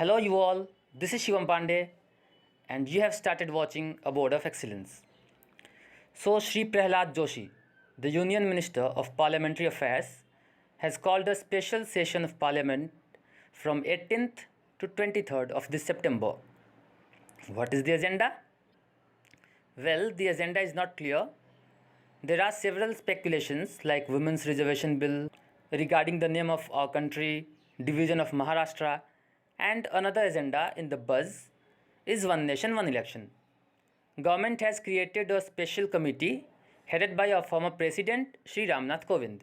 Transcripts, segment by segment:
Hello, you all. This is Shivam Pandey, and you have started watching A Board of Excellence. So, Shri Prahlad Joshi, the Union Minister of Parliamentary Affairs, has called a special session of Parliament from 18th to 23rd of this September. What is the agenda? Well, the agenda is not clear. There are several speculations like Women's Reservation Bill, regarding the name of our country, division of Maharashtra, and another agenda in the buzz is One Nation, One Election. Government has created a special committee headed by our former president Sri Ramnath Kovind.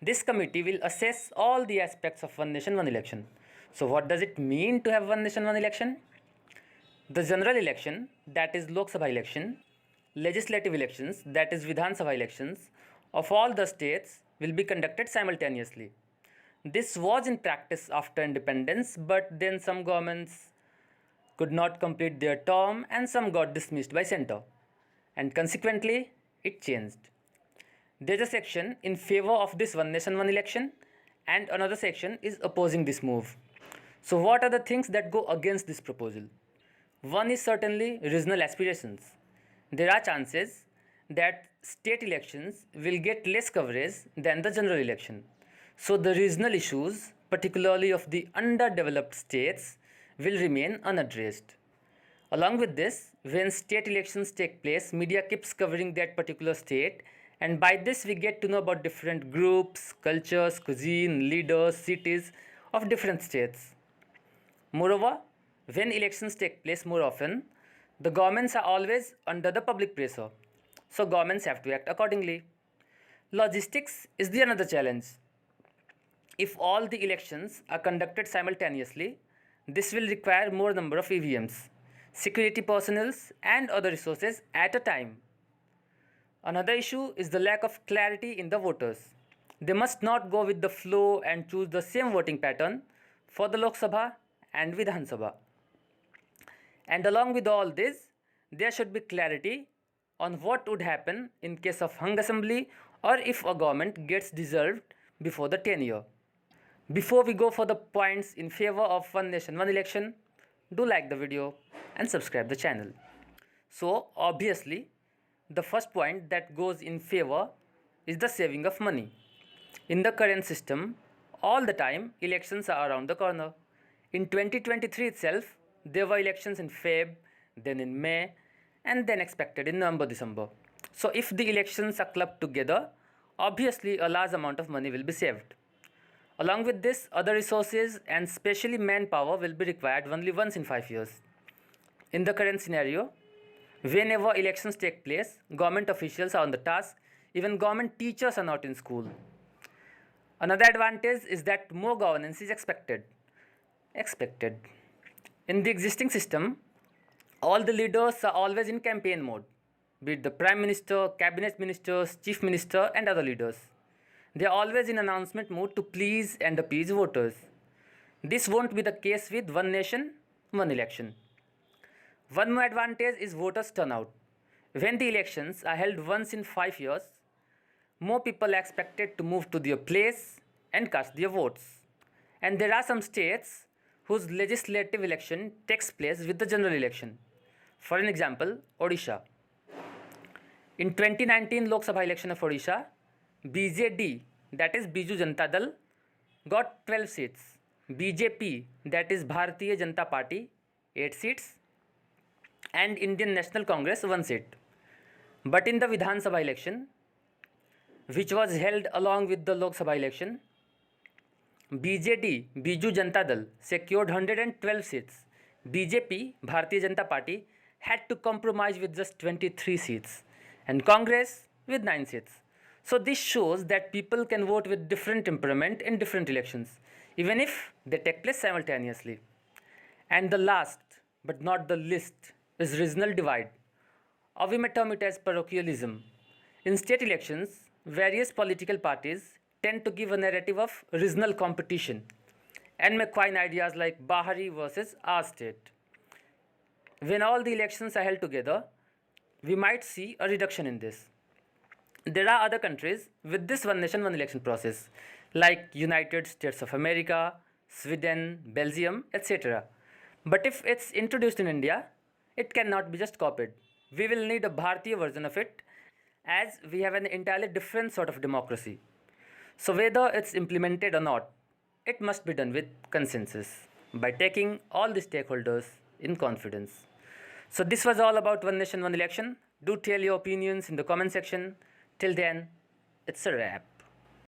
This committee will assess all the aspects of One Nation, One Election. So what does it mean to have One Nation, One Election? The general election, that is Lok Sabha election, legislative elections, that is Vidhan Sabha elections, of all the states will be conducted simultaneously. This was in practice after independence, but then some governments could not complete their term and some got dismissed by center, and consequently it changed. There's a section in favor of this One Nation, One Election, and another section is opposing this move. So what are the things that go against this proposal? One is certainly regional aspirations. There are chances that state elections will get less coverage than the general election. So the regional issues, particularly of the underdeveloped states, will remain unaddressed. Along with this, when state elections take place, media keeps covering that particular state, and by this we get to know about different groups, cultures, cuisine, leaders, cities of different states. Moreover, when elections take place more often, the governments are always under the public pressure. So governments have to act accordingly. Logistics is the another challenge. If all the elections are conducted simultaneously, this will require more number of EVMs, security personnel and other resources at a time. Another issue is the lack of clarity in the voters. They must not go with the flow and choose the same voting pattern for the Lok Sabha and Vidhan Sabha. And along with all this, there should be clarity on what would happen in case of hung assembly or if a government gets dissolved before the tenure. Before we go for the points in favor of One Nation, One Election, do like the video and subscribe the channel. So obviously, the first point that goes in favor is the saving of money. In the current system, all the time elections are around the corner. In 2023 itself, there were elections in Feb, then in May, and then expected in November, December. So if the elections are clubbed together, obviously a large amount of money will be saved. Along with this, other resources and especially manpower will be required only once in 5 years. In the current scenario, whenever elections take place, government officials are on the task, even government teachers are not in school. Another advantage is that more governance is expected. In the existing system, all the leaders are always in campaign mode, be it the Prime Minister, Cabinet Ministers, Chief Minister and other leaders. They are always in announcement mode to please and appease voters. This won't be the case with One Nation, One Election. One more advantage is voters' turnout. When the elections are held once in 5 years, more people are expected to move to their place and cast their votes. And there are some states whose legislative election takes place with the general election. For an example, Odisha. In 2019 Lok Sabha election of Odisha, BJD, that is Biju Janata Dal, got 12 seats. BJP, that is Bharatiya Janata Party, 8 seats. And Indian National Congress, 1 seat. But in the Vidhan Sabha election, which was held along with the Lok Sabha election, BJD, Biju Janata Dal, secured 112 seats. BJP, Bharatiya Janata Party, had to compromise with just 23 seats. And Congress with 9 seats. So this shows that people can vote with different temperament in different elections, even if they take place simultaneously. And the last, but not the least, is regional divide. Or we may term it as parochialism. In state elections, various political parties tend to give a narrative of regional competition and may coin ideas like Bahari versus our state. When all the elections are held together, we might see a reduction in this. There are other countries with this One Nation, One Election process, like United States of America, Sweden, Belgium, etc. But if it's introduced in India, it cannot be just copied. We will need a Bharatiya version of it, as we have an entirely different sort of democracy. So whether it's implemented or not, it must be done with consensus by taking all the stakeholders in confidence. So this was all about One Nation, One Election. Do tell your opinions in the comment section. Till then, it's a wrap.